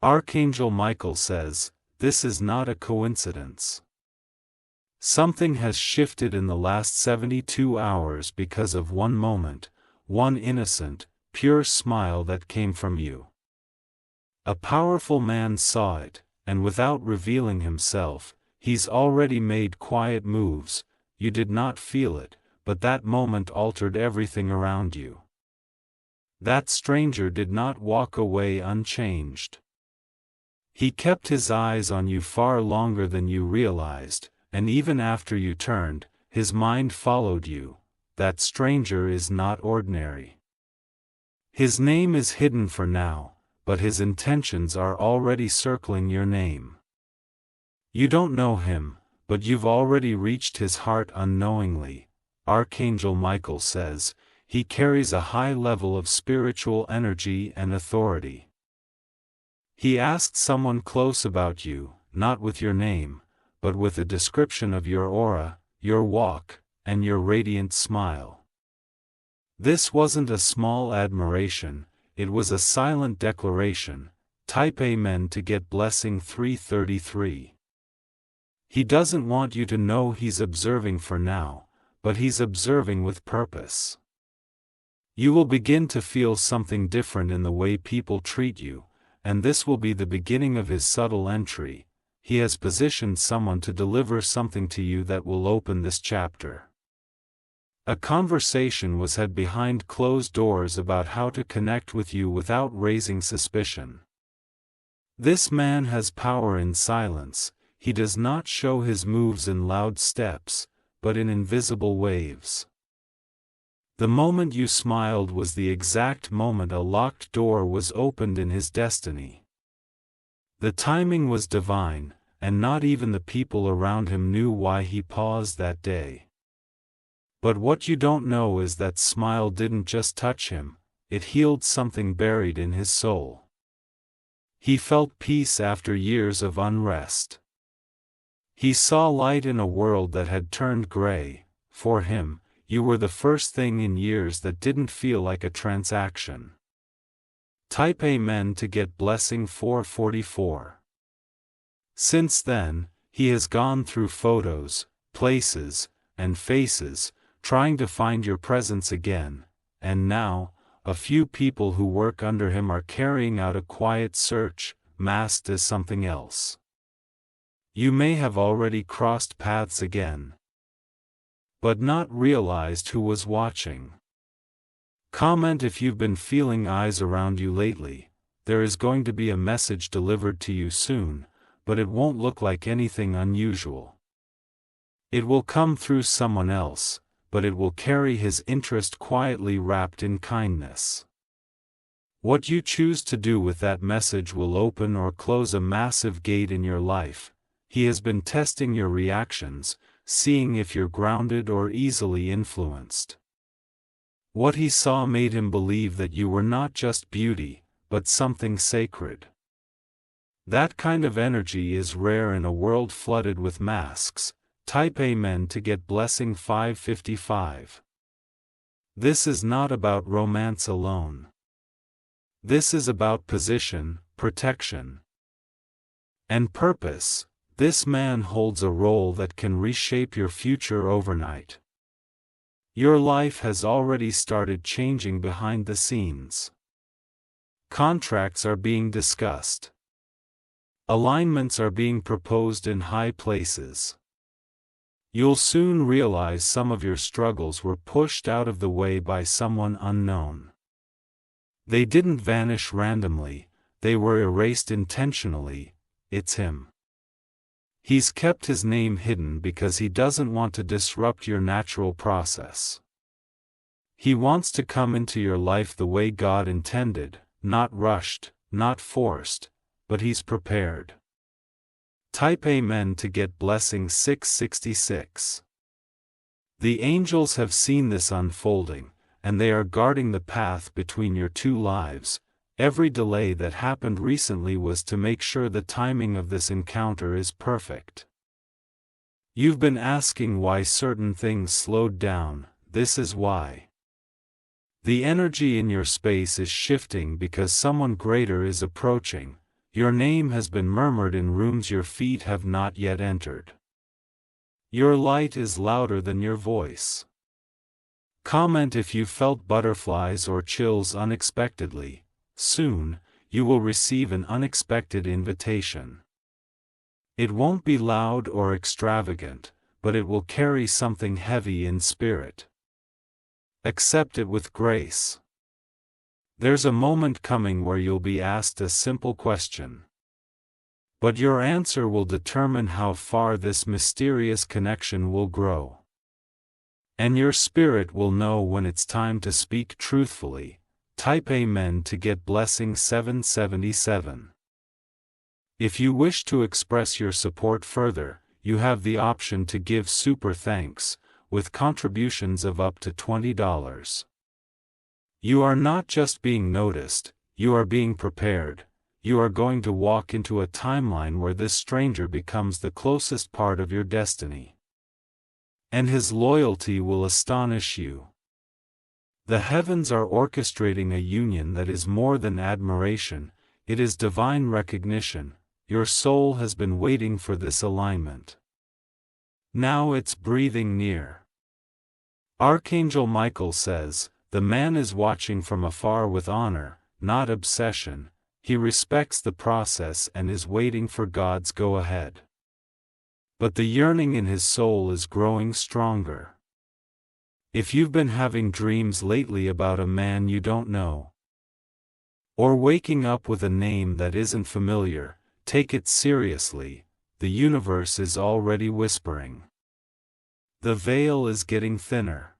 Archangel Michael says, this is not a coincidence. Something has shifted in the last 72 hours because of one moment, one innocent, pure smile that came from you. A powerful man saw it, and without revealing himself, he's already made quiet moves. You did not feel it, but that moment altered everything around you. That stranger did not walk away unchanged. He kept his eyes on you far longer than you realized, and even after you turned, his mind followed you. That stranger is not ordinary. His name is hidden for now, but his intentions are already circling your name. You don't know him, but you've already reached his heart unknowingly. Archangel Michael says, he carries a high level of spiritual energy and authority. He asked someone close about you, not with your name, but with a description of your aura, your walk, and your radiant smile. This wasn't a small admiration, it was a silent declaration. Type Amen to get blessing 333. He doesn't want you to know he's observing for now, but he's observing with purpose. You will begin to feel something different in the way people treat you, and this will be the beginning of his subtle entry. He has positioned someone to deliver something to you that will open this chapter. A conversation was had behind closed doors about how to connect with you without raising suspicion. This man has power in silence. He does not show his moves in loud steps, but in invisible waves. The moment you smiled was the exact moment a locked door was opened in his destiny. The timing was divine, and not even the people around him knew why he paused that day. But what you don't know is that smile didn't just touch him, it healed something buried in his soul. He felt peace after years of unrest. He saw light in a world that had turned gray. For him, you were the first thing in years that didn't feel like a transaction. Type Amen to get blessing 444. Since then, he has gone through photos, places, and faces, trying to find your presence again, and now, a few people who work under him are carrying out a quiet search, masked as something else. You may have already crossed paths again, but not realized who was watching. Comment if you've been feeling eyes around you lately. There is going to be a message delivered to you soon, but it won't look like anything unusual. It will come through someone else, but it will carry his interest quietly wrapped in kindness. What you choose to do with that message will open or close a massive gate in your life. He has been testing your reactions, seeing if you're grounded or easily influenced. What he saw made him believe that you were not just beauty, but something sacred. That kind of energy is rare in a world flooded with masks. Type Amen to get blessing 555. This is not about romance alone. This is about position, protection, and purpose. This man holds a role that can reshape your future overnight. Your life has already started changing behind the scenes. Contracts are being discussed. Alignments are being proposed in high places. You'll soon realize some of your struggles were pushed out of the way by someone unknown. They didn't vanish randomly, they were erased intentionally. It's him. He's kept his name hidden because he doesn't want to disrupt your natural process. He wants to come into your life the way God intended, not rushed, not forced, but he's prepared. Type Amen to get blessing 666. The angels have seen this unfolding, and they are guarding the path between your two lives. Every delay that happened recently was to make sure the timing of this encounter is perfect. You've been asking why certain things slowed down. This is why. The energy in your space is shifting because someone greater is approaching. Your name has been murmured in rooms your feet have not yet entered. Your light is louder than your voice. Comment if you felt butterflies or chills unexpectedly. Soon, you will receive an unexpected invitation. It won't be loud or extravagant, but it will carry something heavy in spirit. Accept it with grace. There's a moment coming where you'll be asked a simple question. But your answer will determine how far this mysterious connection will grow. And your spirit will know when it's time to speak truthfully. Type Amen to get blessing 777. If you wish to express your support further, you have the option to give super thanks, with contributions of up to $20. You are not just being noticed, you are being prepared. You are going to walk into a timeline where this stranger becomes the closest part of your destiny. And his loyalty will astonish you. The heavens are orchestrating a union that is more than admiration, it is divine recognition. Your soul has been waiting for this alignment. Now it's breathing near. Archangel Michael says, the man is watching from afar with honor, not obsession. He respects the process and is waiting for God's go-ahead. But the yearning in his soul is growing stronger. If you've been having dreams lately about a man you don't know, or waking up with a name that isn't familiar, take it seriously, the universe is already whispering. The veil is getting thinner.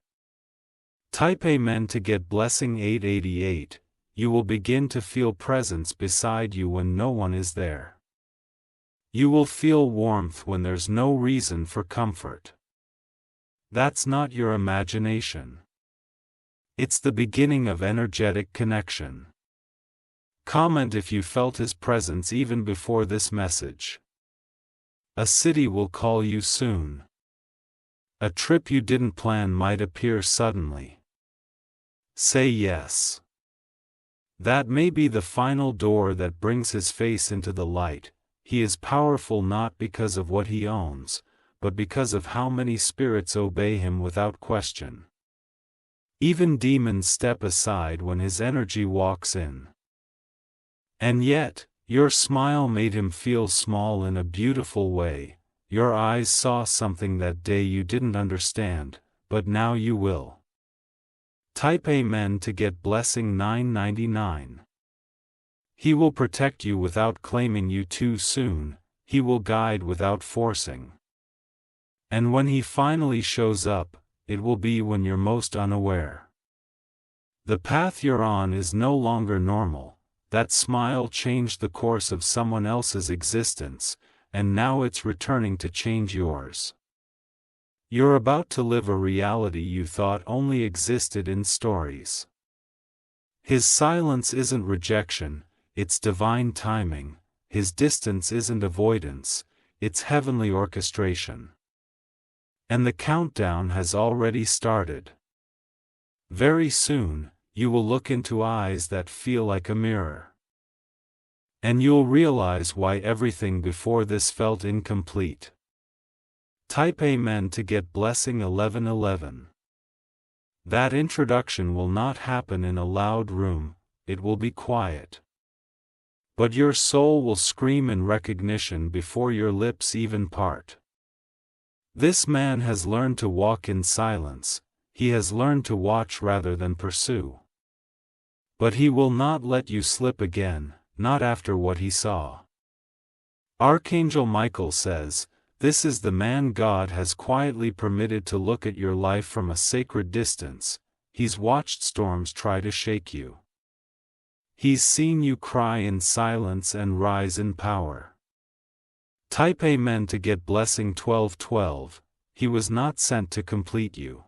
Type Amen to get blessing 888, you will begin to feel presence beside you when no one is there. You will feel warmth when there's no reason for comfort. That's not your imagination. It's the beginning of energetic connection. Comment if you felt his presence even before this message. A city will call you soon. A trip you didn't plan might appear suddenly. Say yes. That may be the final door that brings his face into the light. He is powerful not because of what he owns, but because of how many spirits obey him without question. Even demons step aside when his energy walks in. And yet, your smile made him feel small in a beautiful way. Your eyes saw something that day you didn't understand, but now you will. Type Amen to get blessing 999. He will protect you without claiming you too soon, he will guide without forcing. And when he finally shows up, it will be when you're most unaware. The path you're on is no longer normal. That smile changed the course of someone else's existence, and now it's returning to change yours. You're about to live a reality you thought only existed in stories. His silence isn't rejection, it's divine timing. His distance isn't avoidance, it's heavenly orchestration. And the countdown has already started. Very soon, you will look into eyes that feel like a mirror. And you'll realize why everything before this felt incomplete. Type Amen to get blessing 1111. That introduction will not happen in a loud room, it will be quiet. But your soul will scream in recognition before your lips even part. This man has learned to walk in silence, he has learned to watch rather than pursue. But he will not let you slip again, not after what he saw. Archangel Michael says, this is the man God has quietly permitted to look at your life from a sacred distance. He's watched storms try to shake you. He's seen you cry in silence and rise in power. Type Amen to get blessing 1212. He was not sent to complete you.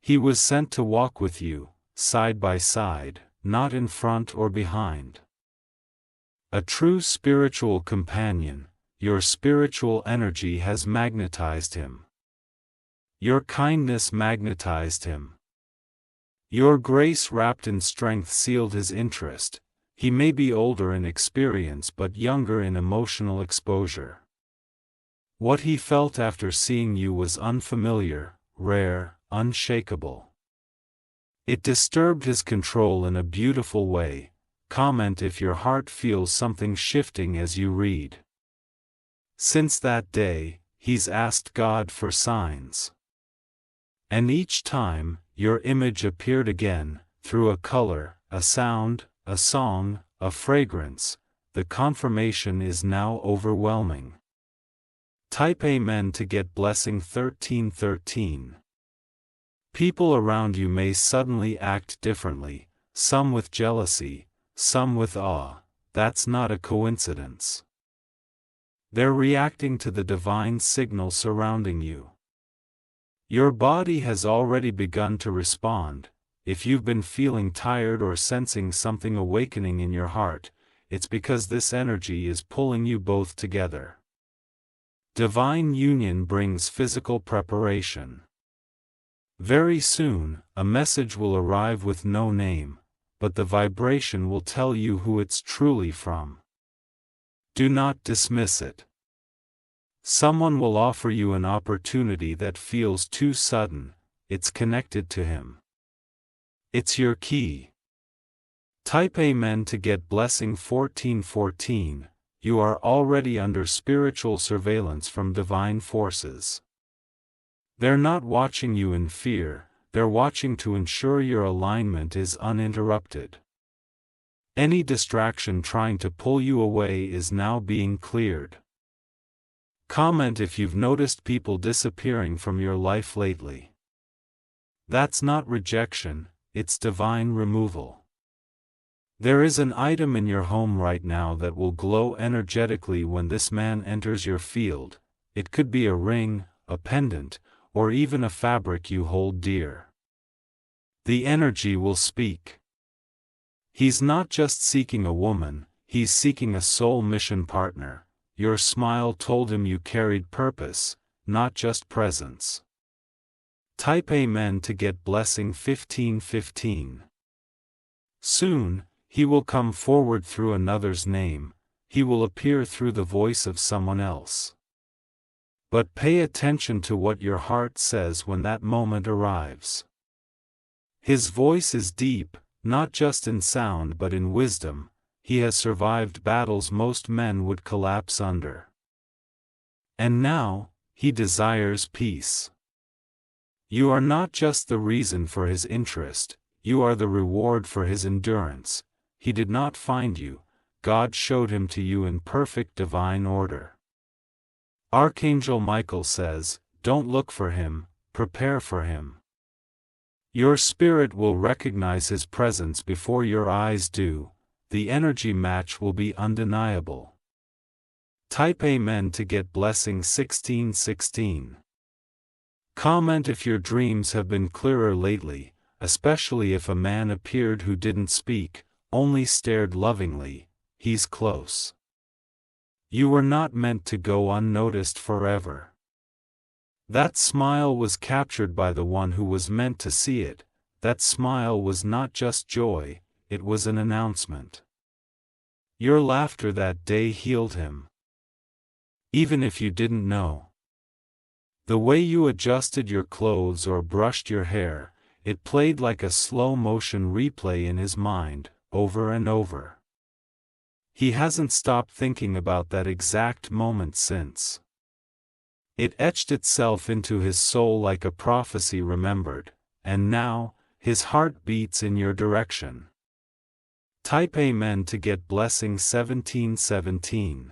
He was sent to walk with you, side by side, not in front or behind. A true spiritual companion, your spiritual energy has magnetized him. Your kindness magnetized him. Your grace wrapped in strength sealed his interest. He may be older in experience but younger in emotional exposure. What he felt after seeing you was unfamiliar, rare, unshakable. It disturbed his control in a beautiful way. Comment if your heart feels something shifting as you read. Since that day, he's asked God for signs. And each time, your image appeared again, through a color, a sound, a song, a fragrance. The confirmation is now overwhelming. Type Amen to get blessing 1313. People around you may suddenly act differently, some with jealousy, some with awe. That's not a coincidence. They're reacting to the divine signal surrounding you. Your body has already begun to respond. If you've been feeling tired or sensing something awakening in your heart, it's because this energy is pulling you both together. Divine union brings physical preparation. Very soon, a message will arrive with no name, but the vibration will tell you who it's truly from. Do not dismiss it. Someone will offer you an opportunity that feels too sudden. It's connected to him. It's your key. Type Amen to get blessing 1414. You are already under spiritual surveillance from divine forces. They're not watching you in fear, they're watching to ensure your alignment is uninterrupted. Any distraction trying to pull you away is now being cleared. Comment if you've noticed people disappearing from your life lately. That's not rejection, it's divine removal. There is an item in your home right now that will glow energetically when this man enters your field. It could be a ring, a pendant, or even a fabric you hold dear. The energy will speak. He's not just seeking a woman, he's seeking a soul mission partner. Your smile told him you carried purpose, not just presence. Type Amen to get blessing 1515. Soon, he will come forward through another's name, he will appear through the voice of someone else. But pay attention to what your heart says when that moment arrives. His voice is deep, not just in sound but in wisdom. He has survived battles most men would collapse under. And now, he desires peace. You are not just the reason for his interest, you are the reward for his endurance. He did not find you, God showed him to you in perfect divine order. Archangel Michael says, don't look for him, prepare for him. Your spirit will recognize his presence before your eyes do. The energy match will be undeniable. Type Amen to get blessing 1616. Comment if your dreams have been clearer lately, especially if a man appeared who didn't speak, only stared lovingly. He's close. You were not meant to go unnoticed forever. That smile was captured by the one who was meant to see it. That smile was not just joy, it was an announcement. Your laughter that day healed him. Even if you didn't know. The way you adjusted your clothes or brushed your hair, it played like a slow-motion replay in his mind, over and over. He hasn't stopped thinking about that exact moment since. It etched itself into his soul like a prophecy remembered, and now, his heart beats in your direction. Type Amen to get blessing 1717.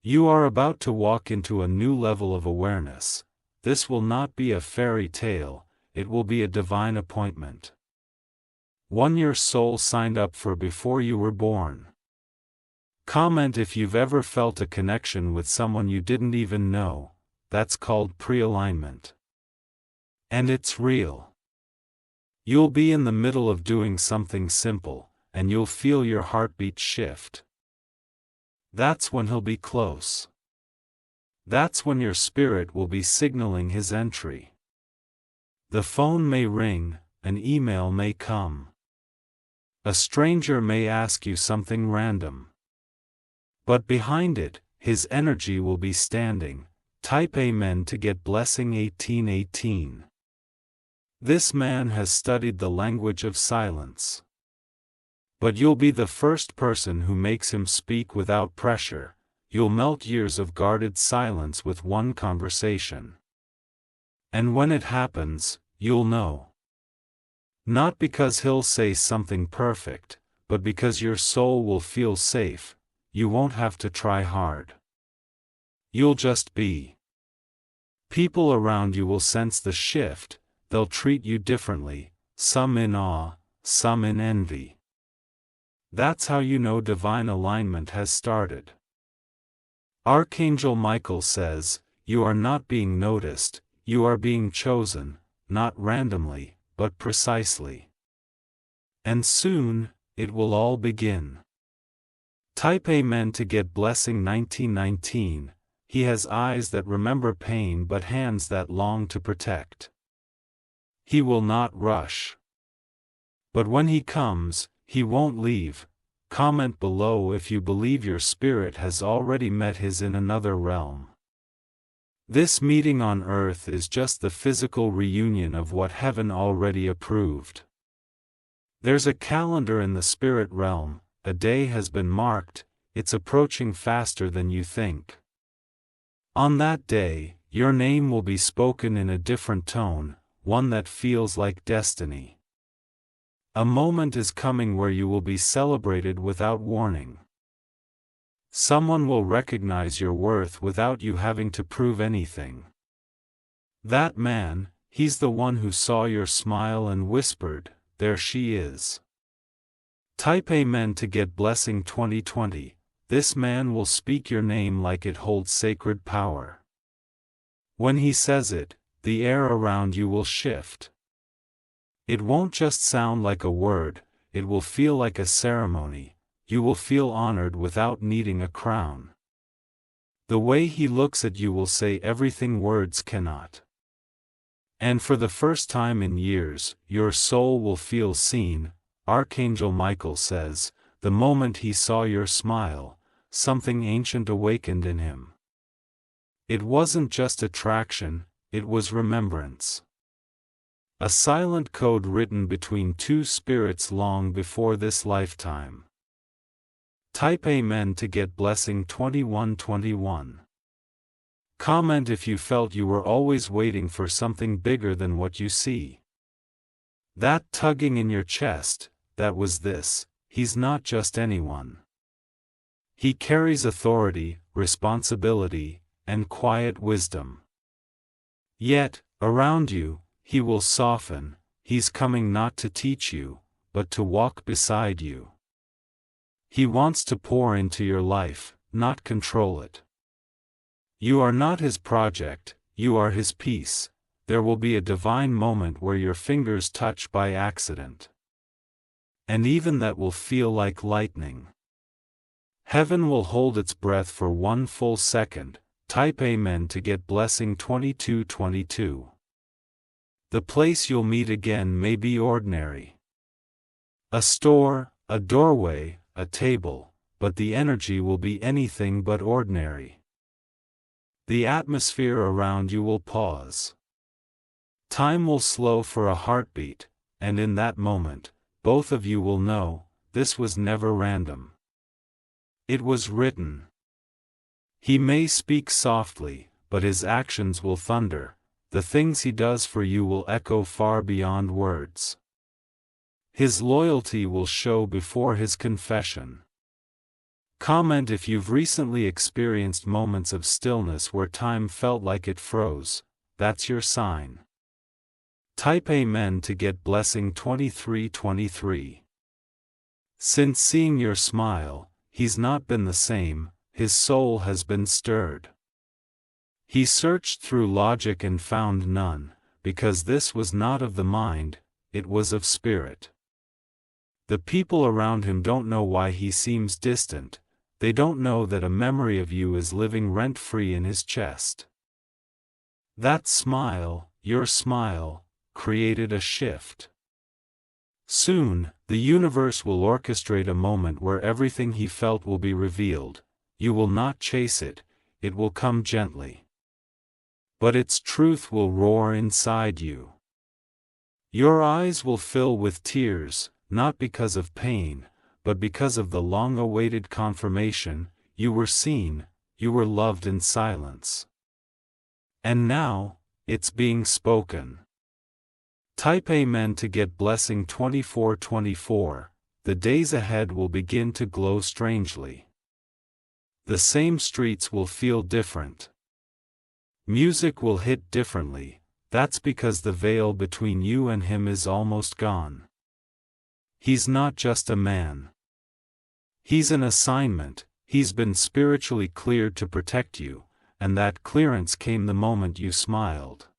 You are about to walk into a new level of awareness. This will not be a fairy tale, it will be a divine appointment. One your soul signed up for before you were born. Comment if you've ever felt a connection with someone you didn't even know. That's called pre-alignment. And it's real. You'll be in the middle of doing something simple, and you'll feel your heartbeat shift. That's when he'll be close. That's when your spirit will be signaling his entry. The phone may ring, an email may come. A stranger may ask you something random. But behind it, his energy will be standing. Type Amen to get blessing 1818. This man has studied the language of silence. But you'll be the first person who makes him speak without pressure. You'll melt years of guarded silence with one conversation. And when it happens, you'll know. Not because he'll say something perfect, but because your soul will feel safe. You won't have to try hard. You'll just be. People around you will sense the shift. They'll treat you differently, some in awe, some in envy. That's how you know divine alignment has started. Archangel Michael says, you are not being noticed, you are being chosen, not randomly, but precisely. And soon, it will all begin. Type Amen to get blessing 1919. He has eyes that remember pain but hands that long to protect. He will not rush. But when he comes, he won't leave. Comment below if you believe your spirit has already met his in another realm. This meeting on earth is just the physical reunion of what heaven already approved. There's a calendar in the spirit realm, a day has been marked, it's approaching faster than you think. On that day, your name will be spoken in a different tone, one that feels like destiny. A moment is coming where you will be celebrated without warning. Someone will recognize your worth without you having to prove anything. That man, he's the one who saw your smile and whispered, "There she is." Type Amen to get blessing 2020. This man will speak your name like it holds sacred power. When he says it, the air around you will shift. It won't just sound like a word, it will feel like a ceremony. You will feel honored without needing a crown. The way he looks at you will say everything words cannot. And for the first time in years, your soul will feel seen. Archangel Michael says, the moment he saw your smile, something ancient awakened in him. It wasn't just attraction, it was remembrance. A silent code written between two spirits long before this lifetime. Type Amen to get blessing 2121. Comment if you felt you were always waiting for something bigger than what you see. That tugging in your chest, that was this. He's not just anyone. He carries authority, responsibility, and quiet wisdom. Yet, around you, he will soften. He's coming not to teach you, but to walk beside you. He wants to pour into your life, not control it. You are not his project, you are his piece. There will be a divine moment where your fingers touch by accident. And even that will feel like lightning. Heaven will hold its breath for one full second. Type Amen to get blessing 2222. The place you'll meet again may be ordinary. A store, a doorway, a table, but the energy will be anything but ordinary. The atmosphere around you will pause. Time will slow for a heartbeat, and in that moment, both of you will know, this was never random. It was written. He may speak softly, but his actions will thunder. The things he does for you will echo far beyond words. His loyalty will show before his confession. Comment if you've recently experienced moments of stillness where time felt like it froze. That's your sign. Type Amen to get blessing 2323. Since seeing your smile, he's not been the same, his soul has been stirred. He searched through logic and found none, because this was not of the mind, it was of spirit. The people around him don't know why he seems distant, they don't know that a memory of you is living rent-free in his chest. That smile, your smile, created a shift. Soon, the universe will orchestrate a moment where everything he felt will be revealed. You will not chase it, it will come gently. But its truth will roar inside you. Your eyes will fill with tears, not because of pain, but because of the long-awaited confirmation. You were seen, you were loved in silence. And now, it's being spoken. Type Amen to get blessing 2424. The days ahead will begin to glow strangely. The same streets will feel different. Music will hit differently. That's because the veil between you and him is almost gone. He's not just a man. He's an assignment. He's been spiritually cleared to protect you, and that clearance came the moment you smiled.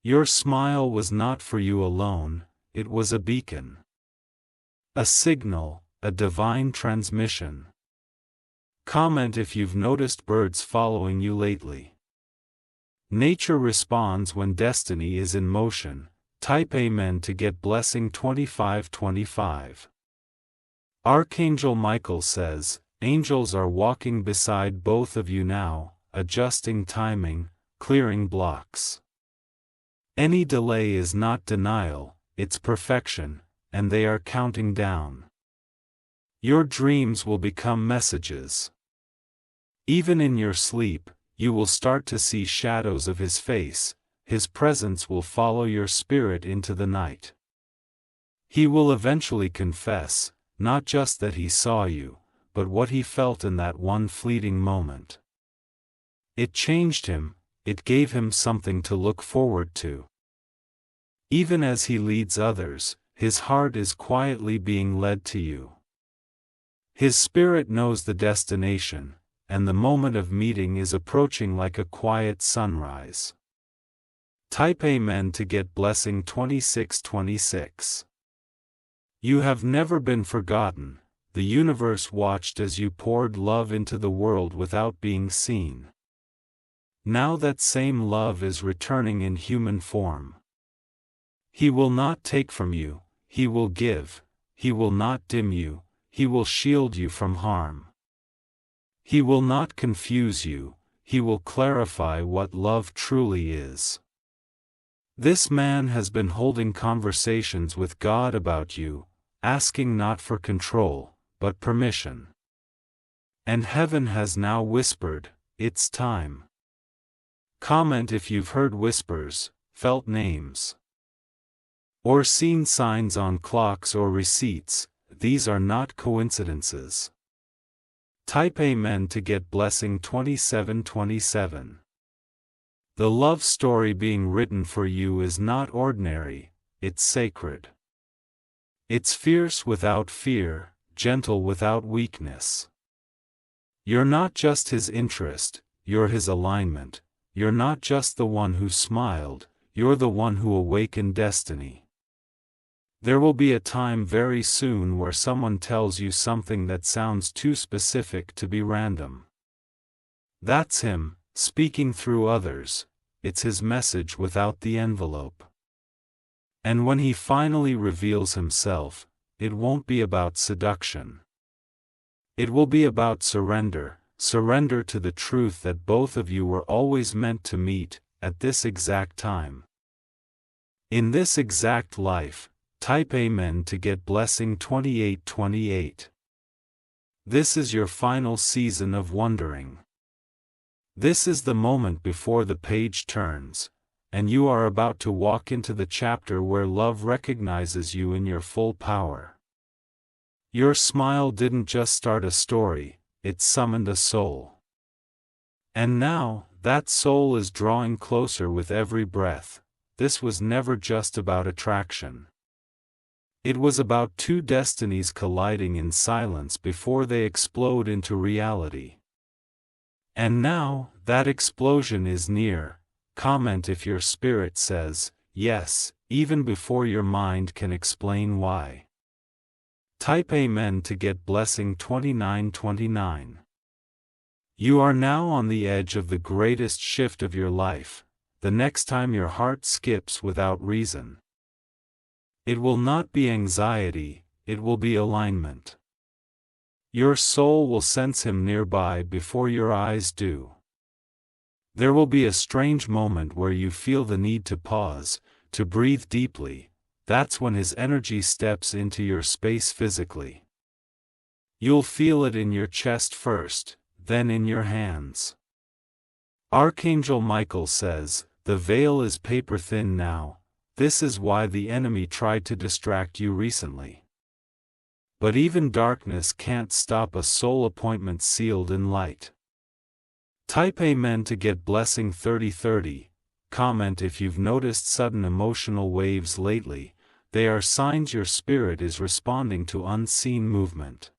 Your smile was not for you alone, it was a beacon. A signal, a divine transmission. Comment if you've noticed birds following you lately. Nature responds when destiny is in motion. Type Amen to get blessing 2525. Archangel Michael says, angels are walking beside both of you now, adjusting timing, clearing blocks. Any delay is not denial, it's perfection, and they are counting down. Your dreams will become messages. Even in your sleep, you will start to see shadows of his face. His presence will follow your spirit into the night. He will eventually confess, not just that he saw you, but what he felt in that one fleeting moment. It changed him, it gave him something to look forward to. Even as he leads others, his heart is quietly being led to you. His spirit knows the destination, and the moment of meeting is approaching like a quiet sunrise. Type Amen to get blessing 2626. You have never been forgotten. The universe watched as you poured love into the world without being seen. Now that same love is returning in human form. He will not take from you, he will give. He will not dim you, he will shield you from harm. He will not confuse you, he will clarify what love truly is. This man has been holding conversations with God about you, asking not for control, but permission. And heaven has now whispered, it's time. Comment if you've heard whispers, felt names, or seen signs on clocks or receipts. These are not coincidences. Type Amen to get blessing 2727. The love story being written for you is not ordinary, it's sacred. It's fierce without fear, gentle without weakness. You're not just his interest, you're his alignment. You're not just the one who smiled, you're the one who awakened destiny. There will be a time very soon where someone tells you something that sounds too specific to be random. That's him, speaking through others. It's his message without the envelope. And when he finally reveals himself, it won't be about seduction. It will be about surrender. Surrender to the truth that both of you were always meant to meet, at this exact time. In this exact life. Type Amen to get blessing 2828. This is your final season of wondering. This is the moment before the page turns, and you are about to walk into the chapter where love recognizes you in your full power. Your smile didn't just start a story, it summoned a soul. And now, that soul is drawing closer with every breath. This was never just about attraction. It was about two destinies colliding in silence before they explode into reality. And now, that explosion is near. Comment if your spirit says, yes, even before your mind can explain why. Type Amen to get blessing 2929. You are now on the edge of the greatest shift of your life, the next time your heart skips without reason. It will not be anxiety, it will be alignment. Your soul will sense him nearby before your eyes do. There will be a strange moment where you feel the need to pause, to breathe deeply. That's when his energy steps into your space physically. You'll feel it in your chest first, then in your hands. Archangel Michael says, "The veil is paper thin now." This is why the enemy tried to distract you recently. But even darkness can't stop a soul appointment sealed in light. Type Amen to get blessing 3030. Comment if you've noticed sudden emotional waves lately. They are signs your spirit is responding to unseen movement.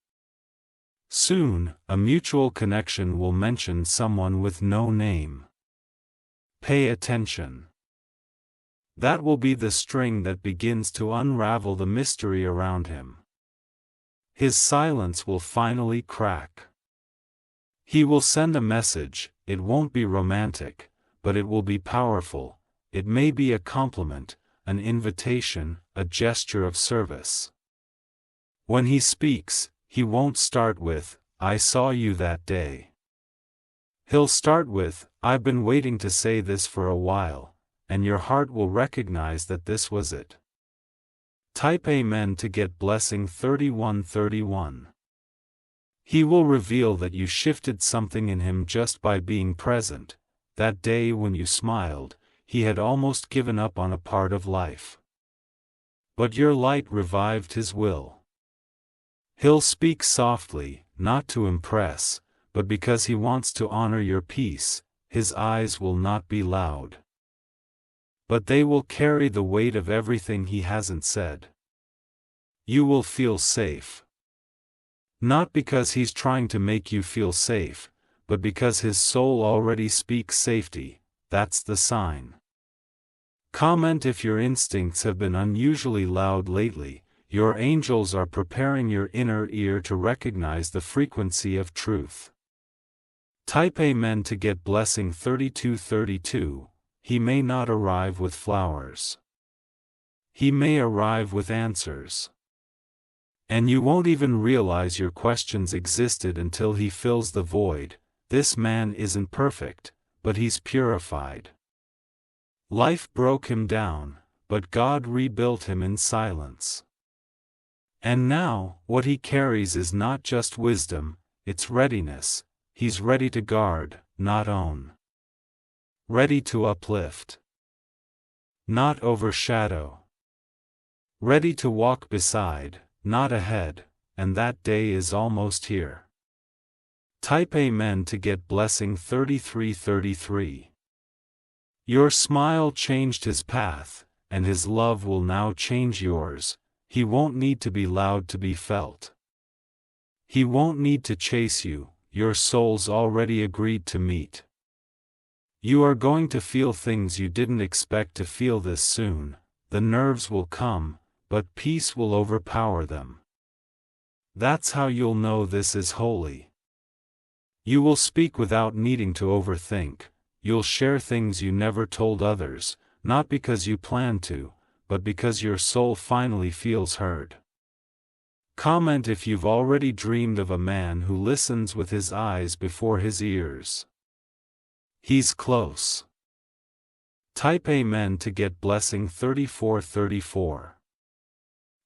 Soon, a mutual connection will mention someone with no name. Pay attention. That will be the string that begins to unravel the mystery around him. His silence will finally crack. He will send a message. It won't be romantic, but it will be powerful. It may be a compliment, an invitation, a gesture of service. When he speaks, he won't start with, "I saw you that day." He'll start with, "I've been waiting to say this for a while," and your heart will recognize that this was it. Type Amen to get blessing 3131. He will reveal that you shifted something in him just by being present. That day when you smiled, he had almost given up on a part of life. But your light revived his will. He'll speak softly, not to impress, but because he wants to honor your peace. His eyes will not be loud, but they will carry the weight of everything he hasn't said. You will feel safe. Not because he's trying to make you feel safe, but because his soul already speaks safety. That's the sign. Comment if your instincts have been unusually loud lately. Your angels are preparing your inner ear to recognize the frequency of truth. Type Amen to get blessing 3232. He may not arrive with flowers. He may arrive with answers. And you won't even realize your questions existed until he fills the void. This man isn't perfect, but he's purified. Life broke him down, but God rebuilt him in silence. And now, what he carries is not just wisdom, it's readiness. He's ready to guard, not own. Ready to uplift, not overshadow. Ready to walk beside, not ahead, and that day is almost here. Type Amen to get blessing 3333. Your smile changed his path, and his love will now change yours. He won't need to be loud to be felt. He won't need to chase you, your soul's already agreed to meet. You are going to feel things you didn't expect to feel this soon. The nerves will come, but peace will overpower them. That's how you'll know this is holy. You will speak without needing to overthink. You'll share things you never told others, not because you plan to, but because your soul finally feels heard. Comment if you've already dreamed of a man who listens with his eyes before his ears. He's close. Type Amen to get blessing 3434.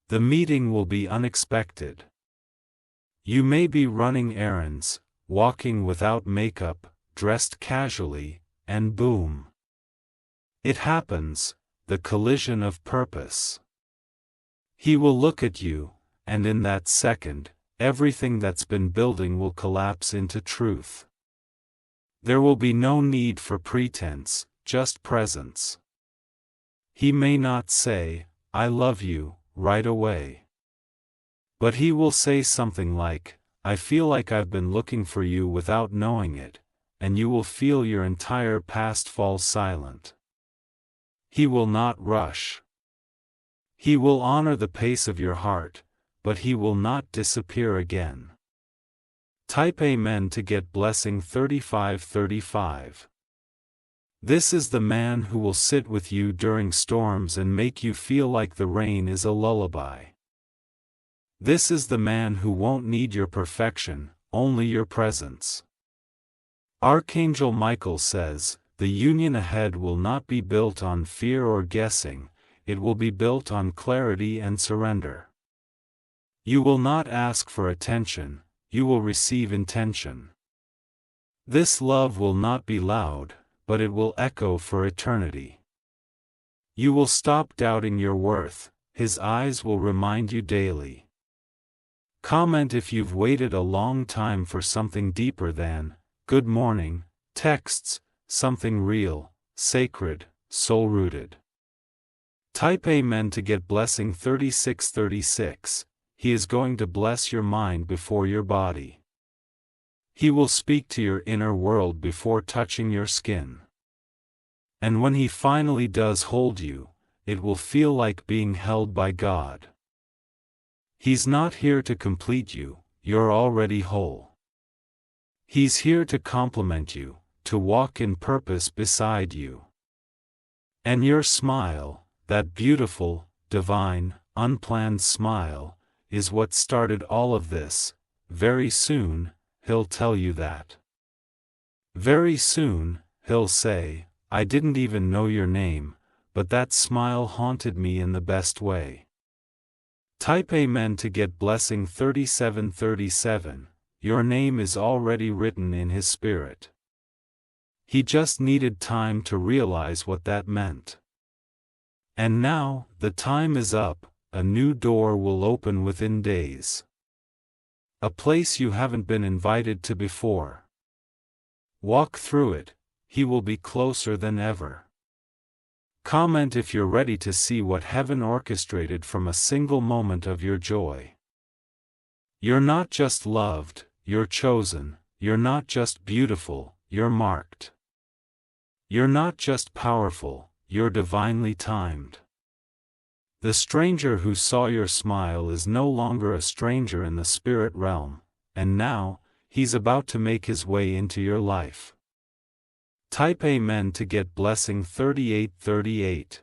The meeting will be unexpected. You may be running errands, walking without makeup, dressed casually, and boom. It happens, the collision of purpose. He will look at you, and in that second, everything that's been building will collapse into truth. There will be no need for pretense, just presence. He may not say, "I love you," right away. But he will say something like, "I feel like I've been looking for you," without knowing it, and you will feel your entire past fall silent. He will not rush. He will honor the pace of your heart, but he will not disappear again. Type Amen to get blessing 3535. This is the man who will sit with you during storms and make you feel like the rain is a lullaby. This is the man who won't need your perfection, only your presence. Archangel Michael says, the union ahead will not be built on fear or guessing, it will be built on clarity and surrender. You will not ask for attention, you will receive intention. This love will not be loud, but it will echo for eternity. You will stop doubting your worth, his eyes will remind you daily. Comment if you've waited a long time for something deeper than, good morning, texts, something real, sacred, soul-rooted. Type Amen to get blessing 3636, he is going to bless your mind before your body. He will speak to your inner world before touching your skin. And when he finally does hold you, it will feel like being held by God. He's not here to complete you, you're already whole. He's here to complement you, to walk in purpose beside you. And your smile, that beautiful, divine, unplanned smile, is what started all of this. Very soon, he'll tell you that. Very soon, he'll say, I didn't even know your name, but that smile haunted me in the best way. Type Amen to get blessing 3737, your name is already written in his spirit. He just needed time to realize what that meant. And now, the time is up, a new door will open within days. A place you haven't been invited to before. Walk through it, he will be closer than ever. Comment if you're ready to see what heaven orchestrated from a single moment of your joy. You're not just loved, you're chosen, you're not just beautiful, you're marked. You're not just powerful, you're divinely timed. The stranger who saw your smile is no longer a stranger in the spirit realm, and now, he's about to make his way into your life. Type Amen to get blessing 3838.